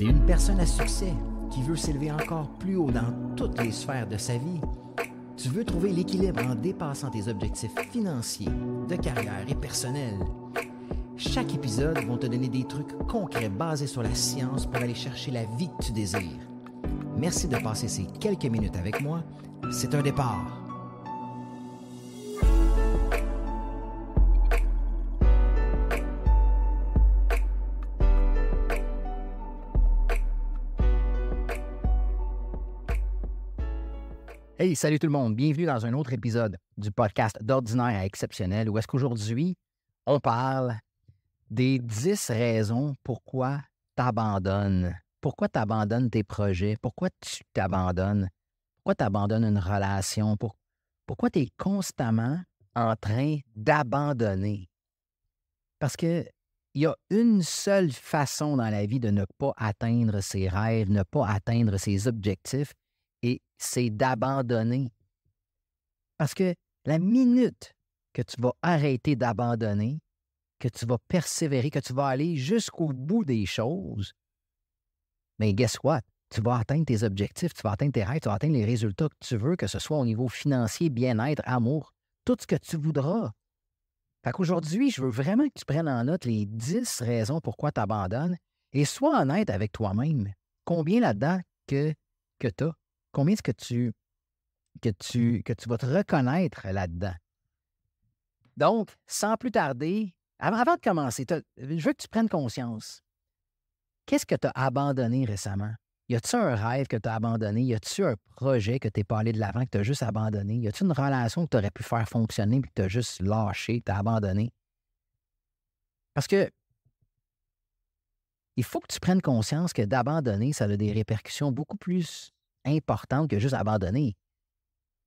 T'es une personne à succès qui veut s'élever encore plus haut dans toutes les sphères de sa vie. Tu veux trouver l'équilibre en dépassant tes objectifs financiers, de carrière et personnels. Chaque épisode va te donner des trucs concrets basés sur la science pour aller chercher la vie que tu désires. Merci de passer ces quelques minutes avec moi. C'est un départ. Hey, salut tout le monde. Bienvenue dans un autre épisode du podcast d'Ordinaire à Exceptionnel où est-ce qu'aujourd'hui, on parle des 10 raisons pourquoi tu abandonnes. Pourquoi tu abandonnes tes projets? Pourquoi tu t'abandonnes? Pourquoi tu abandonnes une relation? Pourquoi tu es constamment en train d'abandonner? Parce qu'il y a une seule façon dans la vie de ne pas atteindre ses rêves, ne pas atteindre ses objectifs, et c'est d'abandonner. Parce que la minute que tu vas arrêter d'abandonner, que tu vas persévérer, que tu vas aller jusqu'au bout des choses, mais guess what? Tu vas atteindre tes objectifs, tu vas atteindre tes rêves, tu vas atteindre les résultats que tu veux, que ce soit au niveau financier, bien-être, amour, tout ce que tu voudras. Fait qu'aujourd'hui, je veux vraiment que tu prennes en note les 10 raisons pourquoi tu abandonnes et sois honnête avec toi-même. Combien là-dedans que tu as? Combien est-ce que tu vas te reconnaître là-dedans? Donc, sans plus tarder, avant de commencer, je veux que tu prennes conscience. Qu'est-ce que tu as abandonné récemment? Y a-tu un rêve que tu as abandonné? Y a-tu un projet que tu n'es pas allé de l'avant, que tu as juste abandonné? Y a-tu une relation que tu aurais pu faire fonctionner et que tu as juste lâché, que tu as abandonné? Parce que il faut que tu prennes conscience que d'abandonner, ça a des répercussions beaucoup plus importante que juste abandonner.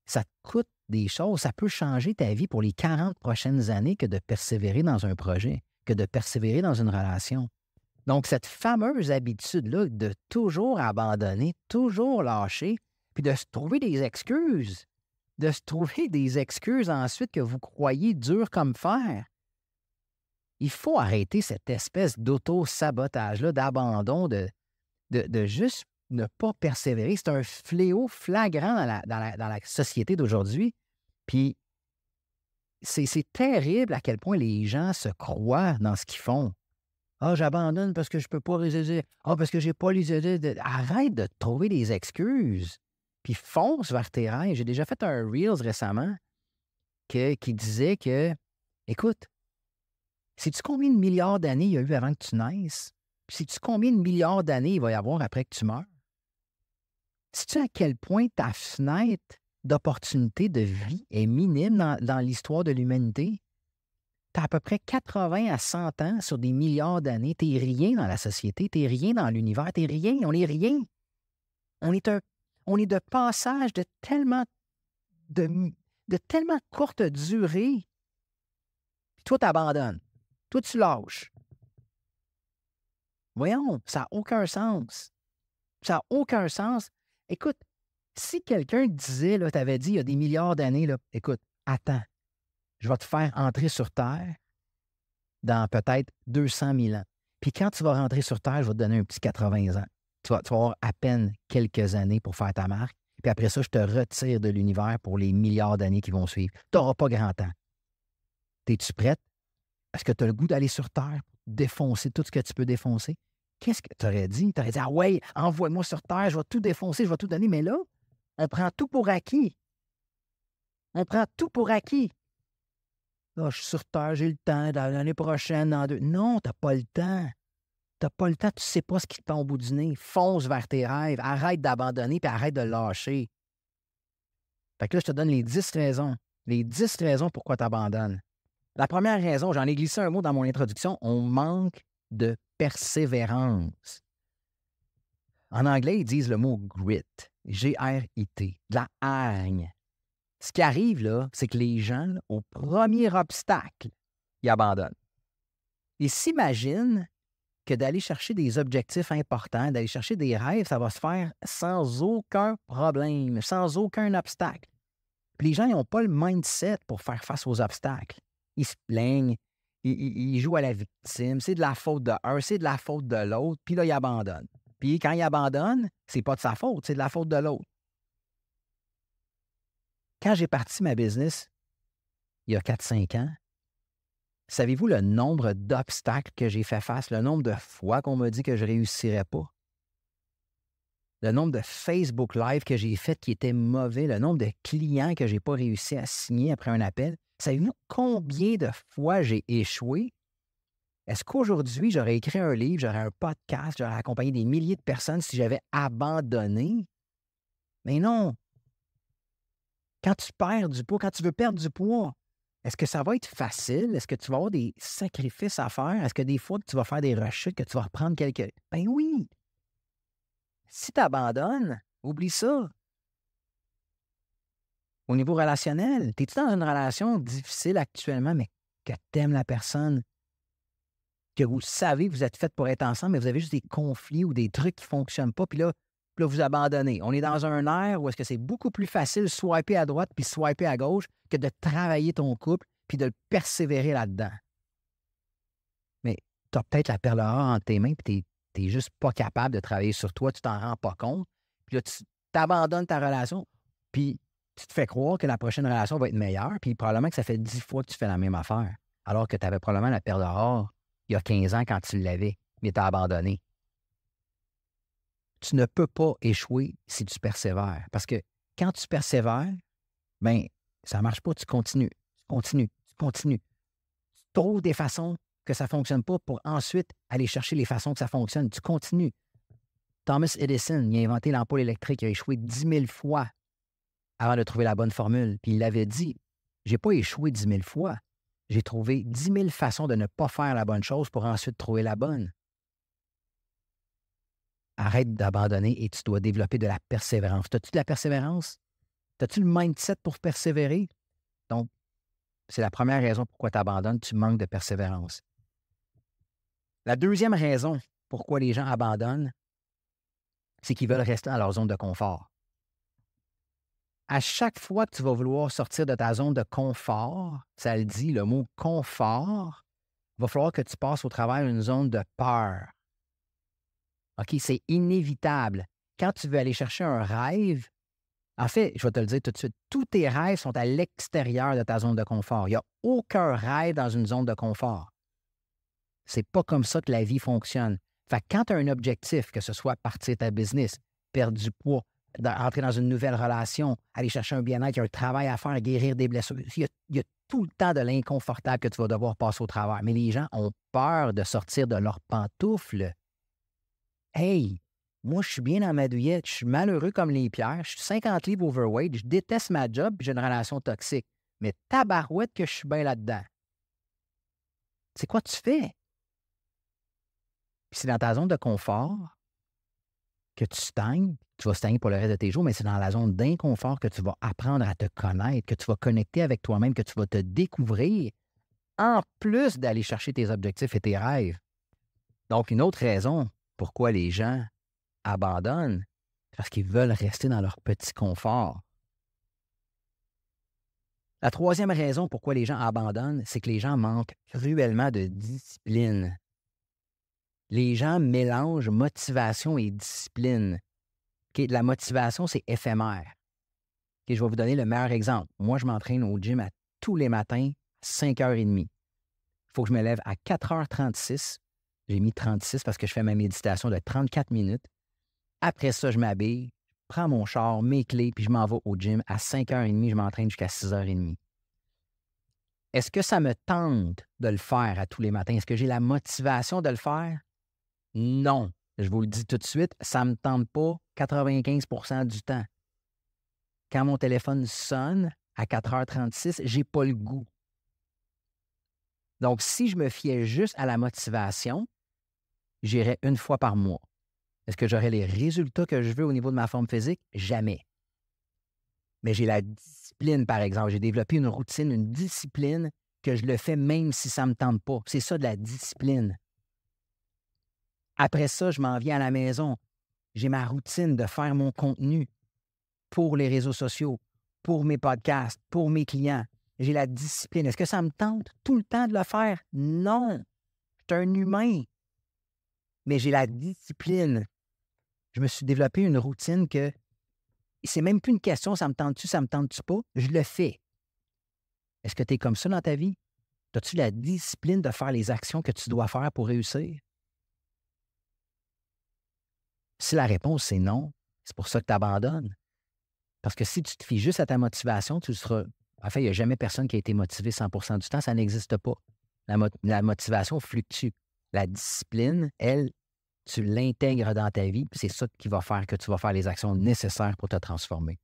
Ça te coûte des choses, ça peut changer ta vie pour les 40 prochaines années que de persévérer dans un projet, que de persévérer dans une relation. Donc, cette fameuse habitude-là de toujours abandonner, toujours lâcher, puis de se trouver des excuses, ensuite que vous croyez dur comme fer. Il faut arrêter cette espèce d'auto-sabotage-là, d'abandon, de juste ne pas persévérer. C'est un fléau flagrant dans la société d'aujourd'hui. Puis, c'est terrible à quel point les gens se croient dans ce qu'ils font. « Ah, j'abandonne parce que je ne peux pas résister. Ah, parce que je n'ai pas les idées. » Arrête de te trouver des excuses. Puis fonce vers tes rêves. J'ai déjà fait un Reels récemment qui disait que, écoute, sais-tu combien de milliards d'années il y a eu avant que tu naisses? Puis sais-tu combien de milliards d'années il va y avoir après que tu meurs? Sais-tu à quel point ta fenêtre d'opportunité de vie est minime dans l'histoire de l'humanité? Tu as à peu près 80 à 100 ans sur des milliards d'années. Tu n'es rien dans la société, tu n'es rien dans l'univers, tu n'es rien, on n'est rien. On est de passage de tellement courte durée. Puis toi, tu abandonnes. Toi, tu lâches. Voyons, ça n'a aucun sens. Ça n'a aucun sens. Écoute, si quelqu'un disait, là, t'avais dit il y a des milliards d'années, là, écoute, attends, je vais te faire entrer sur Terre dans peut-être 200 000 ans. Puis quand tu vas rentrer sur Terre, je vais te donner un petit 80 ans. Tu vas avoir à peine quelques années pour faire ta marque. Puis après ça, je te retire de l'univers pour les milliards d'années qui vont suivre. Tu n'auras pas grand temps. Es-tu prête? Est-ce que tu as le goût d'aller sur Terre pour défoncer tout ce que tu peux défoncer? Qu'est-ce que tu aurais dit? Tu aurais dit, ah ouais, envoie-moi sur Terre, je vais tout défoncer, je vais tout donner. Mais là, on prend tout pour acquis. On prend tout pour acquis. Là, je suis sur Terre, j'ai le temps, l'année prochaine, dans 2... Non, tu n'as pas le temps. Tu n'as pas le temps, tu ne sais pas ce qui te pend au bout du nez. Fonce vers tes rêves, arrête d'abandonner puis arrête de lâcher. Fait que là, je te donne les 10 raisons. Les 10 raisons pourquoi tu abandonnes. La première raison, j'en ai glissé un mot dans mon introduction, on manque de persévérance. En anglais, ils disent le mot grit, G-R-I-T, de la hargne. Ce qui arrive, là, c'est que les gens, là, au premier obstacle, ils abandonnent. Ils s'imaginent que d'aller chercher des objectifs importants, d'aller chercher des rêves, ça va se faire sans aucun problème, sans aucun obstacle. Puis les gens, ils n'ont pas le mindset pour faire face aux obstacles. Ils se plaignent, ils jouent à la victime, c'est de la faute de un, c'est de la faute de l'autre, puis là, ils abandonnent. Puis quand il abandonne, c'est pas de sa faute, c'est de la faute de l'autre. Quand j'ai parti ma business, il y a 4-5 ans, savez-vous le nombre d'obstacles que j'ai fait face, le nombre de fois qu'on m'a dit que je ne réussirais pas? Le nombre de Facebook Live que j'ai fait qui était mauvais, le nombre de clients que je n'ai pas réussi à signer après un appel. Savez-vous combien de fois j'ai échoué? Est-ce qu'aujourd'hui, j'aurais écrit un livre, j'aurais un podcast, j'aurais accompagné des milliers de personnes si j'avais abandonné? Mais non. Quand tu perds du poids, quand tu veux perdre du poids, est-ce que ça va être facile? Est-ce que tu vas avoir des sacrifices à faire? Est-ce que des fois que tu vas faire des rechutes, que tu vas reprendre quelques... Ben oui! Si tu abandonnes, oublie ça. Au niveau relationnel, es-tu dans une relation difficile actuellement, mais que tu aimes la personne, que vous savez que vous êtes fait pour être ensemble, mais vous avez juste des conflits ou des trucs qui ne fonctionnent pas, puis là, vous abandonnez. On est dans un air où est-ce que c'est beaucoup plus facile de swiper à droite puis swiper à gauche que de travailler ton couple puis de le persévérer là-dedans. Mais tu as peut-être la perle rare entre tes mains puis tu n'es juste pas capable de travailler sur toi, tu t'en rends pas compte. Puis là, tu t'abandonnes ta relation, puis tu te fais croire que la prochaine relation va être meilleure, puis probablement que ça fait 10 fois que tu fais la même affaire, alors que tu avais probablement la perle rare il y a 15 ans quand tu l'avais, mais tu as abandonné. Tu ne peux pas échouer si tu persévères. Parce que quand tu persévères, bien, ça ne marche pas, tu continues. Tu trouves des façons que ça ne fonctionne pas pour ensuite aller chercher les façons que ça fonctionne. Tu continues. Thomas Edison, il a inventé l'ampoule électrique, il a échoué 10 000 fois avant de trouver la bonne formule. Puis il l'avait dit, je n'ai pas échoué 10 000 fois. J'ai trouvé 10 000 façons de ne pas faire la bonne chose pour ensuite trouver la bonne. Arrête d'abandonner et tu dois développer de la persévérance. As-tu de la persévérance? As-tu le mindset pour persévérer? Donc, c'est la première raison pourquoi tu abandonnes, tu manques de persévérance. La deuxième raison pourquoi les gens abandonnent, c'est qu'ils veulent rester dans leur zone de confort. À chaque fois que tu vas vouloir sortir de ta zone de confort, ça le dit, le mot confort, il va falloir que tu passes au travers d'une zone de peur. OK, c'est inévitable. Quand tu veux aller chercher un rêve, en fait, je vais te le dire tout de suite, tous tes rêves sont à l'extérieur de ta zone de confort. Il n'y a aucun rêve dans une zone de confort. C'est pas comme ça que la vie fonctionne. Fait que quand tu as un objectif, que ce soit partir ta business, perdre du poids, entrer dans une nouvelle relation, aller chercher un bien-être, il y a un travail à faire, guérir des blessures, il y a tout le temps de l'inconfortable que tu vas devoir passer au travers. Mais les gens ont peur de sortir de leurs pantoufles. Hey, moi, je suis bien dans ma douillette, je suis malheureux comme les pierres, je suis 50 livres overweight, je déteste ma job et j'ai une relation toxique. Mais tabarouette que je suis bien là-dedans. C'est quoi tu fais? Puis c'est dans ta zone de confort que tu stagnes, tu vas stagner pour le reste de tes jours, mais c'est dans la zone d'inconfort que tu vas apprendre à te connaître, que tu vas connecter avec toi-même, que tu vas te découvrir, en plus d'aller chercher tes objectifs et tes rêves. Donc, une autre raison pourquoi les gens abandonnent, c'est parce qu'ils veulent rester dans leur petit confort. La troisième raison pourquoi les gens abandonnent, c'est que les gens manquent cruellement de discipline. Les gens mélangent motivation et discipline. Okay, la motivation, c'est éphémère. Okay, je vais vous donner le meilleur exemple. Moi, je m'entraîne au gym tous les matins, 5h30. Il faut que je me lève à 4h36. J'ai mis 36 parce que je fais ma méditation de 34 minutes. Après ça, je m'habille, je prends mon char, mes clés, puis je m'en vais au gym. À 5h30, je m'entraîne jusqu'à 6h30. Est-ce que ça me tente de le faire à tous les matins? Est-ce que j'ai la motivation de le faire? Non. Je vous le dis tout de suite, ça ne me tente pas 95% du temps. Quand mon téléphone sonne à 4h36, je n'ai pas le goût. Donc, si je me fiais juste à la motivation, j'irais une fois par mois. Est-ce que j'aurais les résultats que je veux au niveau de ma forme physique? Jamais. Mais j'ai la discipline, par exemple. J'ai développé une routine, une discipline que je le fais même si ça ne me tente pas. C'est ça de la discipline. Après ça, je m'en viens à la maison. J'ai ma routine de faire mon contenu pour les réseaux sociaux, pour mes podcasts, pour mes clients. J'ai la discipline. Est-ce que ça me tente tout le temps de le faire? Non. Je suis un humain. Mais j'ai la discipline. Je me suis développé une routine que c'est même plus une question, ça me tente-tu, ça me tente-tu pas? Je le fais. Est-ce que tu es comme ça dans ta vie? As-tu la discipline de faire les actions que tu dois faire pour réussir? Si la réponse c'est non, c'est pour ça que tu abandonnes. Parce que si tu te fies juste à ta motivation, tu seras. En fait, il n'y a jamais personne qui a été motivé 100% du temps, ça n'existe pas. La motivation fluctue. La discipline, elle, tu l'intègres dans ta vie, puis c'est ça qui va faire que tu vas faire les actions nécessaires pour te transformer.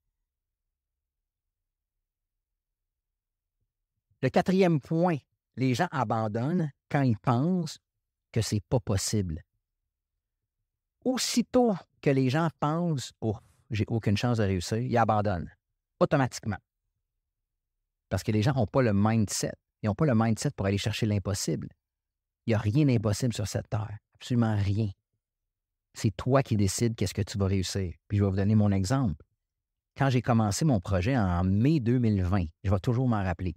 Le quatrième point, les gens abandonnent quand ils pensent que c'est pas possible. Aussitôt que les gens pensent « Oh, j'ai aucune chance de réussir », ils abandonnent automatiquement. Parce que les gens n'ont pas le mindset. Ils n'ont pas le mindset pour aller chercher l'impossible. Il n'y a rien d'impossible sur cette terre. Absolument rien. C'est toi qui décides qu'est-ce que tu vas réussir. Puis je vais vous donner mon exemple. Quand j'ai commencé mon projet en mai 2020, je vais toujours m'en rappeler.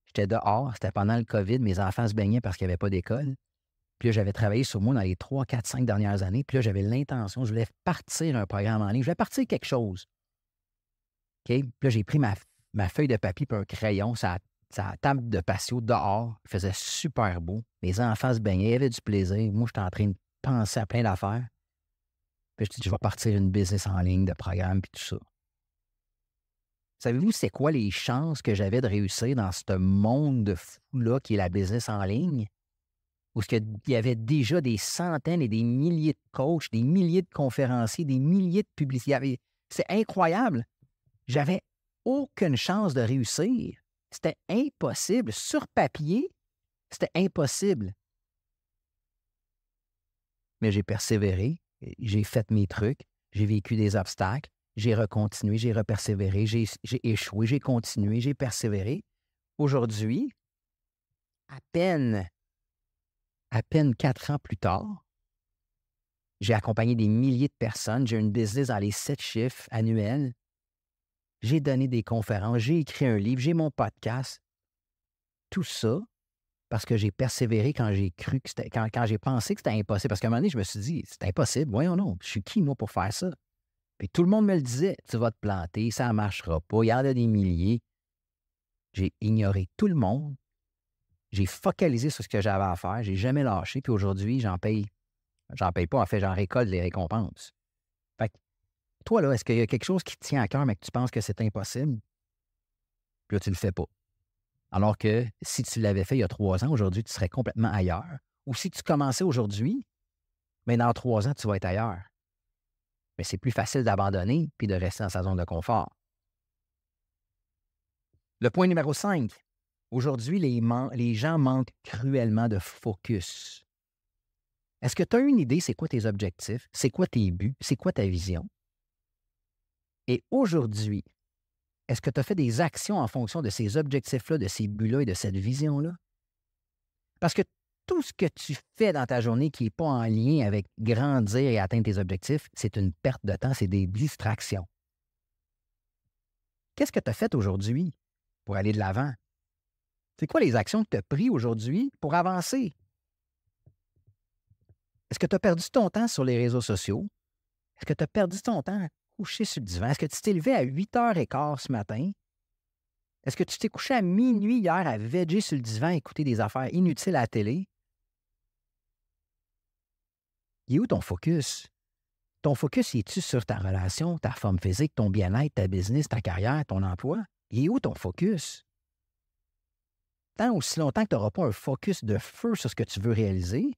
J'étais dehors, c'était pendant le COVID, mes enfants se baignaient parce qu'il n'y avait pas d'école. Puis là, j'avais travaillé sur moi dans les 3, 4, 5 dernières années. Puis là, j'avais l'intention, je voulais partir un programme en ligne. Je voulais partir quelque chose. OK? Puis là, j'ai pris ma feuille de papier et un crayon, ça la table de patio dehors. Il faisait super beau. Mes enfants se baignaient, il y avait du plaisir. Moi, j'étais en train de penser à plein d'affaires. Puis je dis, je vais partir une business en ligne de programme puis tout ça. Savez-vous, c'est quoi les chances que j'avais de réussir dans ce monde de fou-là qui est la business en ligne? Où il y avait déjà des centaines et des milliers de coachs, des milliers de conférenciers, des milliers de publicités. C'est incroyable. J'avais aucune chance de réussir. C'était impossible. Sur papier, c'était impossible. Mais j'ai persévéré, j'ai fait mes trucs, j'ai vécu des obstacles, j'ai recontinué, j'ai repersévéré, j'ai échoué, j'ai continué, j'ai persévéré. Aujourd'hui, à peine 4 ans plus tard, j'ai accompagné des milliers de personnes, j'ai une business dans les 7 chiffres annuels, j'ai donné des conférences, j'ai écrit un livre, j'ai mon podcast. Tout ça parce que j'ai persévéré quand j'ai cru que c'était, quand j'ai pensé que c'était impossible. Parce qu'à un moment donné, je me suis dit, c'est impossible, voyons non, je suis qui moi pour faire ça? Puis tout le monde me le disait, tu vas te planter, ça ne marchera pas, il y en a des milliers. J'ai ignoré tout le monde. J'ai focalisé sur ce que j'avais à faire. J'ai jamais lâché. Puis aujourd'hui, j'en paye pas. En fait, j'en récolte les récompenses. Fait que toi, là, est-ce qu'il y a quelque chose qui te tient à cœur, mais que tu penses que c'est impossible? Puis là, tu le fais pas. Alors que si tu l'avais fait il y a 3 ans, aujourd'hui, tu serais complètement ailleurs. Ou si tu commençais aujourd'hui, mais dans 3 ans, tu vas être ailleurs. Mais c'est plus facile d'abandonner puis de rester dans sa zone de confort. Le point numéro 5. Aujourd'hui, les gens manquent cruellement de focus. Est-ce que tu as une idée, c'est quoi tes objectifs? C'est quoi tes buts? C'est quoi ta vision? Et aujourd'hui, est-ce que tu as fait des actions en fonction de ces objectifs-là, de ces buts-là et de cette vision-là? Parce que tout ce que tu fais dans ta journée qui n'est pas en lien avec grandir et atteindre tes objectifs, c'est une perte de temps, c'est des distractions. Qu'est-ce que tu as fait aujourd'hui pour aller de l'avant? C'est quoi les actions que tu as prises aujourd'hui pour avancer? Est-ce que tu as perdu ton temps sur les réseaux sociaux? Est-ce que tu as perdu ton temps couché sur le divan? Est-ce que tu t'es levé à 8h15 ce matin? Est-ce que tu t'es couché à minuit hier à veger sur le divan et écouter des affaires inutiles à la télé? Il est où ton focus? Ton focus, es-tu sur ta relation, ta forme physique, ton bien-être, ta business, ta carrière, ton emploi? Il est où ton focus? Tant aussi longtemps que tu n'auras pas un focus de feu sur ce que tu veux réaliser,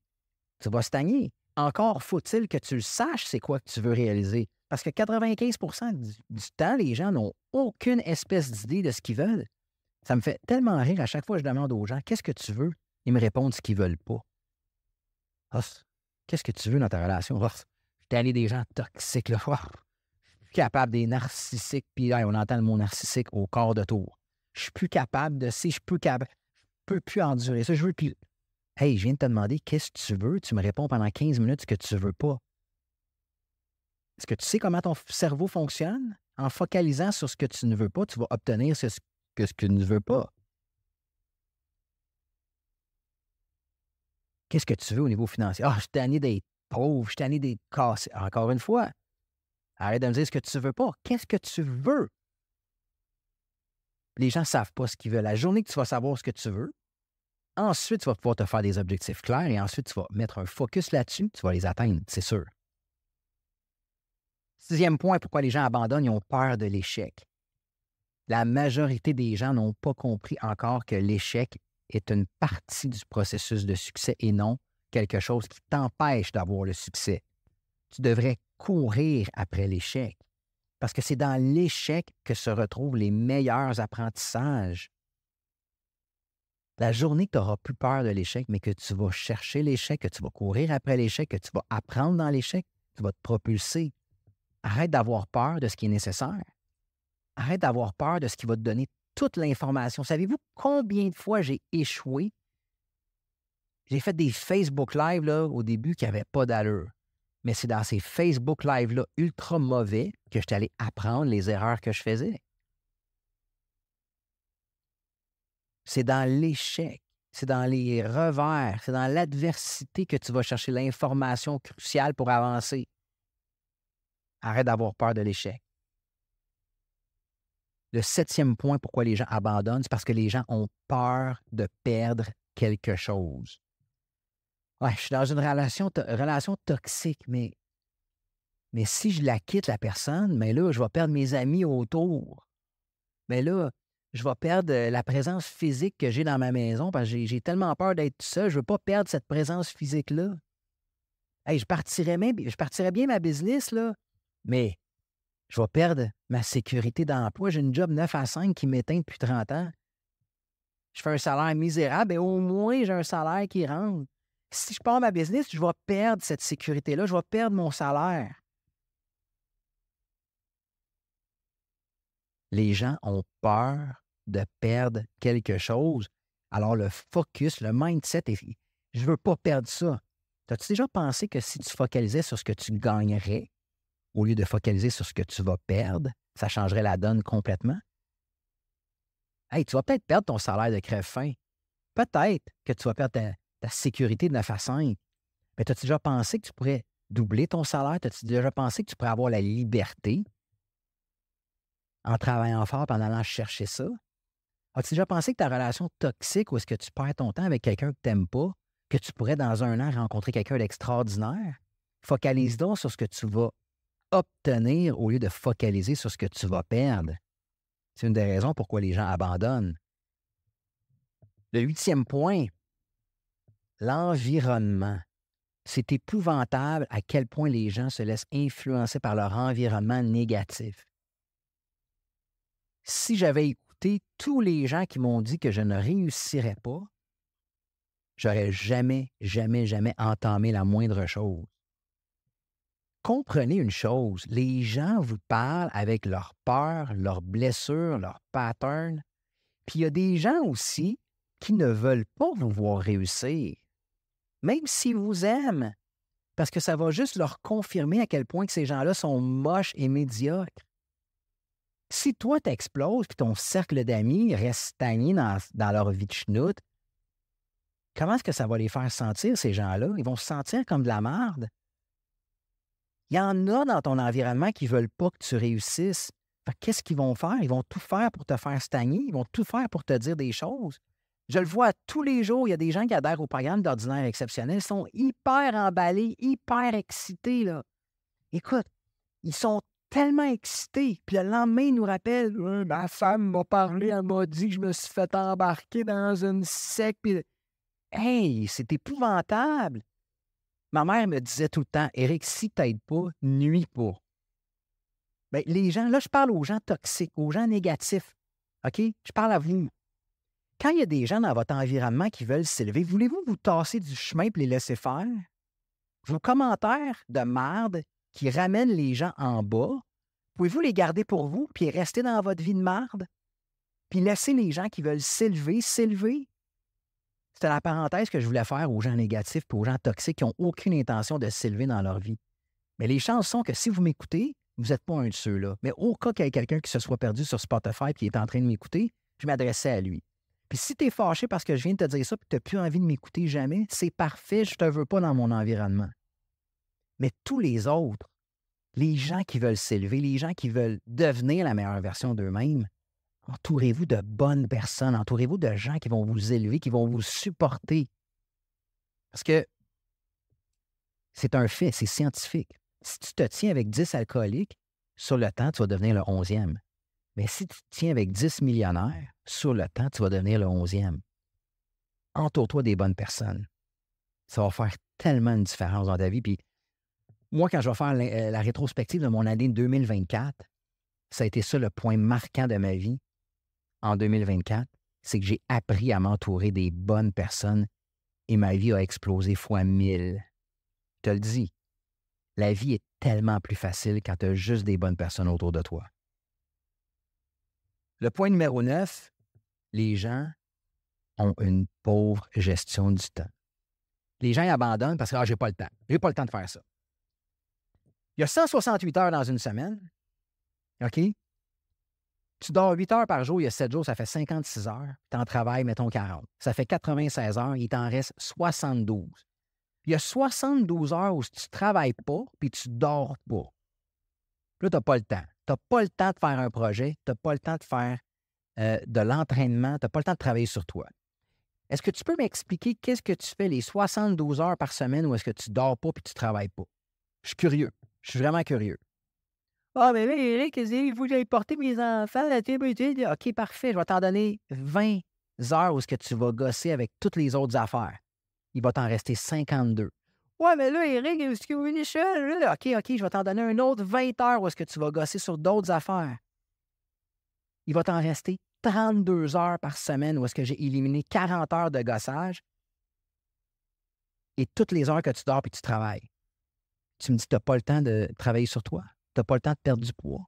tu vas stagner. Encore faut-il que tu le saches c'est quoi que tu veux réaliser. Parce que 95% du temps, les gens n'ont aucune espèce d'idée de ce qu'ils veulent. Ça me fait tellement rire à chaque fois que je demande aux gens « Qu'est-ce que tu veux? » Ils me répondent ce qu'ils ne veulent pas. Oh, qu'est-ce que tu veux dans ta relation? Oh, je suis tanné des gens toxiques. Là. Oh, je suis plus capable des narcissiques. Puis on entend le mot narcissique au quart de tour. Je suis plus capable de... Je peux plus endurer ça. Je veux plus... Hey, je viens de te demander qu'est-ce que tu veux. Tu me réponds pendant 15 minutes ce que tu ne veux pas. Est-ce que tu sais comment ton cerveau fonctionne? En focalisant sur ce que tu ne veux pas, tu vas obtenir ce que tu ne veux pas. Qu'est-ce que tu veux au niveau financier? Ah, je suis tanné d'être Pauvre, je suis tanné d'être cassé. Encore une fois, arrête de me dire ce que tu veux pas. Qu'est-ce que tu veux? Les gens ne savent pas ce qu'ils veulent. La journée que tu vas savoir ce que tu veux, ensuite, tu vas pouvoir te faire des objectifs clairs et ensuite, tu vas mettre un focus là-dessus, tu vas les atteindre, c'est sûr. 6e point, pourquoi les gens abandonnent, ils ont peur de l'échec. La majorité des gens n'ont pas compris encore que l'échec est une partie du processus de succès et non quelque chose qui t'empêche d'avoir le succès. Tu devrais courir après l'échec parce que c'est dans l'échec que se retrouvent les meilleurs apprentissages. La journée que tu n'auras plus peur de l'échec, mais que tu vas chercher l'échec, que tu vas courir après l'échec, que tu vas apprendre dans l'échec, tu vas te propulser. Arrête d'avoir peur de ce qui est nécessaire. Arrête d'avoir peur de ce qui va te donner toute l'information. Savez-vous combien de fois j'ai échoué? J'ai fait des Facebook Live là, au début qui n'avaient pas d'allure. Mais c'est dans ces Facebook Live-là ultra mauvais que je suis allé apprendre les erreurs que je faisais. C'est dans l'échec, c'est dans les revers, c'est dans l'adversité que tu vas chercher l'information cruciale pour avancer. Arrête d'avoir peur de l'échec. Le 7e point, pourquoi les gens abandonnent, c'est parce que les gens ont peur de perdre quelque chose. Ouais, je suis dans une relation toxique, mais si je la quitte, la personne, mais là, je vais perdre mes amis autour. Mais là, je vais perdre la présence physique que j'ai dans ma maison parce que j'ai tellement peur d'être seul, je ne veux pas perdre cette présence physique-là. Hey, je partirais bien ma business, là, mais je vais perdre ma sécurité d'emploi. J'ai une job 9 à 5 qui m'éteint depuis 30 ans. Je fais un salaire misérable, et au moins, j'ai un salaire qui rentre. Si je pars ma business, je vais perdre cette sécurité-là, je vais perdre mon salaire. Les gens ont peur de perdre quelque chose. Alors, le focus, le mindset, je ne veux pas perdre ça. As-tu déjà pensé que si tu focalisais sur ce que tu gagnerais, au lieu de focaliser sur ce que tu vas perdre, ça changerait la donne complètement? Hey, tu vas peut-être perdre ton salaire de crève-faim. Peut-être que tu vas perdre ta sécurité de 9 à 5. Mais as-tu déjà pensé que tu pourrais doubler ton salaire? As-tu déjà pensé que tu pourrais avoir la liberté en travaillant fort et en allant chercher ça? As-tu déjà pensé que ta relation toxique où est-ce que tu perds ton temps avec quelqu'un que tu n'aimes pas, que tu pourrais dans un an rencontrer quelqu'un d'extraordinaire? Focalise donc sur ce que tu vas obtenir au lieu de focaliser sur ce que tu vas perdre. C'est une des raisons pourquoi les gens abandonnent. Le 8e point, l'environnement. C'est épouvantable à quel point les gens se laissent influencer par leur environnement négatif. Si j'avais écouté tous les gens qui m'ont dit que je ne réussirais pas, j'aurais jamais entamé la moindre chose. Comprenez une chose, les gens vous parlent avec leurs peurs, leurs blessures, leurs patterns. Puis il y a des gens aussi qui ne veulent pas vous voir réussir, même s'ils vous aiment, parce que ça va juste leur confirmer à quel point que ces gens-là sont moches et médiocres. Si toi, t'exploses et ton cercle d'amis reste stagné dans leur vie de chenoute, comment est-ce que ça va les faire sentir, ces gens-là? Ils vont se sentir comme de la merde. Il y en a dans ton environnement qui ne veulent pas que tu réussisses. Qu'est-ce qu'ils vont faire? Ils vont tout faire pour te faire stagner. Ils vont tout faire pour te dire des choses. Je le vois tous les jours. Il y a des gens qui adhèrent au programme d'ordinaire exceptionnel. Ils sont hyper emballés, hyper excités, là. Écoute, ils sont tellement excités. Puis le lendemain, ils nous rappellent ma femme m'a parlé, elle m'a dit que je me suis fait embarquer dans une secte. Puis... Hey, c'est épouvantable. Ma mère me disait tout le temps, Éric, si tu n'aides pas, nuis pas. Bien, les gens, là, je parle aux gens toxiques, aux gens négatifs. OK? Je parle à vous. Quand il y a des gens dans votre environnement qui veulent s'élever, voulez-vous vous tasser du chemin et les laisser faire? Vos commentaires de merde qui ramènent les gens en bas, pouvez-vous les garder pour vous puis rester dans votre vie de merde? Puis laisser les gens qui veulent s'élever, s'élever? C'était la parenthèse que je voulais faire aux gens négatifs et aux gens toxiques qui n'ont aucune intention de s'élever dans leur vie. Mais les chances sont que si vous m'écoutez, vous n'êtes pas un de ceux-là. Mais au cas qu'il y ait quelqu'un qui se soit perdu sur Spotify et qui est en train de m'écouter, je m'adressais à lui. Puis si tu es fâché parce que je viens de te dire ça et que tu n'as plus envie de m'écouter jamais, c'est parfait, je ne te veux pas dans mon environnement. Mais tous les autres, les gens qui veulent s'élever, les gens qui veulent devenir la meilleure version d'eux-mêmes, entourez-vous de bonnes personnes, entourez-vous de gens qui vont vous élever, qui vont vous supporter. Parce que c'est un fait, c'est scientifique. Si tu te tiens avec 10 alcooliques, sur le temps, tu vas devenir le 11e. Mais si tu te tiens avec 10 millionnaires, sur le temps, tu vas devenir le 11e. Entoure-toi des bonnes personnes. Ça va faire tellement une différence dans ta vie. Puis moi, quand je vais faire la rétrospective de mon année 2024, ça a été ça le point marquant de ma vie en 2024, c'est que j'ai appris à m'entourer des bonnes personnes et ma vie a explosé fois 1000. Je te le dis, la vie est tellement plus facile quand tu as juste des bonnes personnes autour de toi. Le point numéro 9, les gens ont une pauvre gestion du temps. Les gens abandonnent parce que j'ai pas le temps. J'ai pas le temps de faire ça. Il y a 168 heures dans une semaine. OK? Tu dors 8 heures par jour, il y a 7 jours, ça fait 56 heures. Tu en travailles, mettons 40. Ça fait 96 heures, il t'en reste 72. Il y a 72 heures où tu ne travailles pas puis tu ne dors pas. Là, tu n'as pas le temps. Tu n'as pas le temps de faire un projet, tu n'as pas le temps de faire de l'entraînement, tu n'as pas le temps de travailler sur toi. Est-ce que tu peux m'expliquer qu'est-ce que tu fais les 72 heures par semaine où est-ce que tu ne dors pas puis tu ne travailles pas? Je suis curieux. Je suis vraiment curieux. Ah, mais là, Eric, il faut que j'aille porter mes enfants à la télé. OK, parfait. Je vais t'en donner 20 heures où est-ce que tu vas gosser avec toutes les autres affaires. Il va t'en rester 52. Ouais, mais là, Eric, est-ce que vous venez seul? OK, je vais t'en donner un autre 20 heures où est-ce que tu vas gosser sur d'autres affaires. Il va t'en rester 32 heures par semaine où est-ce que j'ai éliminé 40 heures de gossage et toutes les heures que tu dors et tu travailles. Tu me dis que tu n'as pas le temps de travailler sur toi. Tu n'as pas le temps de perdre du poids.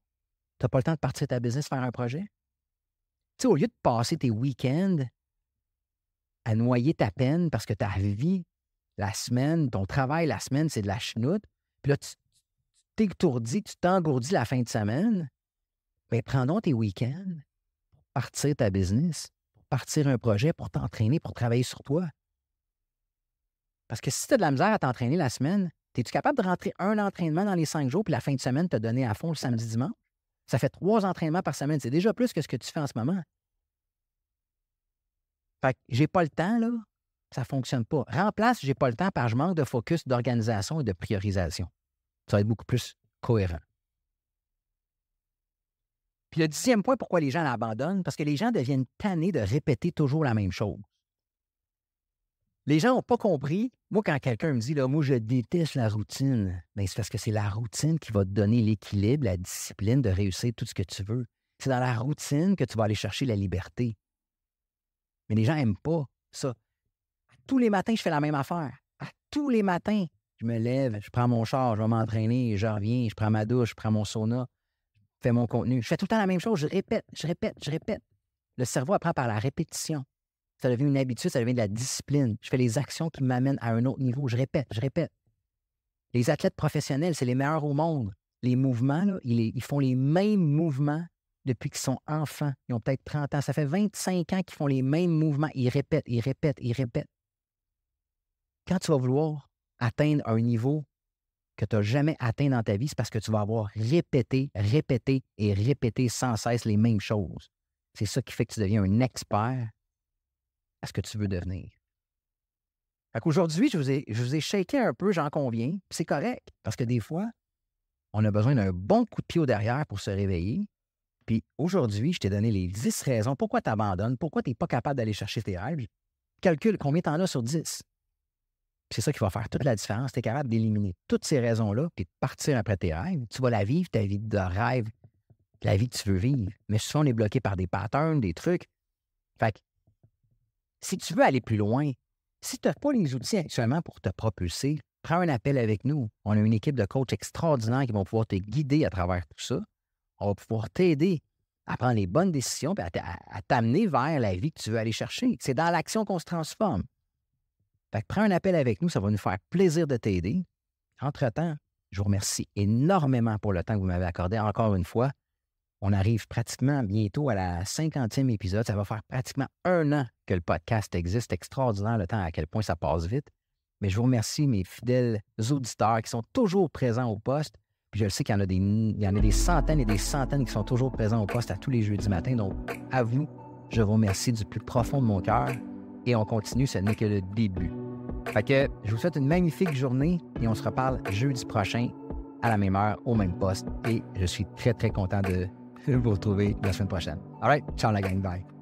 Tu n'as pas le temps de partir de ta business, faire un projet. Tu sais, au lieu de passer tes week-ends à noyer ta peine parce que ta vie, la semaine, ton travail la semaine, c'est de la chenoute, puis là, tu t'étourdis, tu t'engourdis la fin de semaine, bien, prends donc tes week-ends pour partir ta business, pour partir un projet, pour t'entraîner, pour travailler sur toi. Parce que si tu as de la misère à t'entraîner la semaine, es-tu capable de rentrer un entraînement dans les 5 jours, puis la fin de semaine, te donner à fond le samedi, dimanche? Ça fait 3 entraînements par semaine. C'est déjà plus que ce que tu fais en ce moment. Fait que j'ai pas le temps, là, ça ne fonctionne pas. Remplace j'ai pas le temps par je manque de focus, d'organisation et de priorisation. Ça va être beaucoup plus cohérent. Puis le 10e point, pourquoi les gens l'abandonnent? Parce que les gens deviennent tannés de répéter toujours la même chose. Les gens n'ont pas compris. Moi, quand quelqu'un me dit, là, moi, je déteste la routine, bien, c'est parce que c'est la routine qui va te donner l'équilibre, la discipline de réussir tout ce que tu veux. C'est dans la routine que tu vas aller chercher la liberté. Mais les gens n'aiment pas ça. Tous les matins, je fais la même affaire. À tous les matins, je me lève, je prends mon char, je vais m'entraîner, je reviens, je prends ma douche, je prends mon sauna, je fais mon contenu. Je fais tout le temps la même chose, je répète. Le cerveau apprend par la répétition. Ça devient une habitude, ça devient de la discipline. Je fais les actions qui m'amènent à un autre niveau. Je répète. Les athlètes professionnels, c'est les meilleurs au monde. Les mouvements, là, ils font les mêmes mouvements depuis qu'ils sont enfants. Ils ont peut-être 30 ans. Ça fait 25 ans qu'ils font les mêmes mouvements. Ils répètent. Quand tu vas vouloir atteindre un niveau que tu n'as jamais atteint dans ta vie, c'est parce que tu vas avoir répété sans cesse les mêmes choses. C'est ça qui fait que tu deviens un expert à ce que tu veux devenir. Fait qu'aujourd'hui, je vous ai shaké un peu, j'en conviens, puis c'est correct, parce que des fois, on a besoin d'un bon coup de pied au derrière pour se réveiller. Puis aujourd'hui, je t'ai donné les 10 raisons pourquoi tu abandonnes, pourquoi tu n'es pas capable d'aller chercher tes rêves. Calcule combien tu en as sur 10. Puis c'est ça qui va faire toute la différence. Tu es capable d'éliminer toutes ces raisons-là puis de partir après tes rêves. Tu vas la vivre, ta vie de rêve, la vie que tu veux vivre. Mais souvent, on est bloqué par des patterns, des trucs. Fait que si tu veux aller plus loin, si tu n'as pas les outils actuellement pour te propulser, prends un appel avec nous. On a une équipe de coachs extraordinaires qui vont pouvoir te guider à travers tout ça. On va pouvoir t'aider à prendre les bonnes décisions et à t'amener vers la vie que tu veux aller chercher. C'est dans l'action qu'on se transforme. Fait que prends un appel avec nous, ça va nous faire plaisir de t'aider. Entre-temps, je vous remercie énormément pour le temps que vous m'avez accordé encore une fois. On arrive pratiquement bientôt à la 50e épisode. Ça va faire pratiquement 1 an que le podcast existe. Extraordinaire le temps à quel point ça passe vite. Mais je vous remercie, mes fidèles auditeurs qui sont toujours présents au poste. Puis je le sais qu'il y en a des centaines et des centaines qui sont toujours présents au poste à tous les jeudis matins. Donc, à vous, je vous remercie du plus profond de mon cœur. Et on continue, ce n'est que le début. Fait que je vous souhaite une magnifique journée et on se reparle jeudi prochain à la même heure, au même poste. Et je suis très, très content de vous retrouver la semaine prochaine. All right, ciao la gang, bye.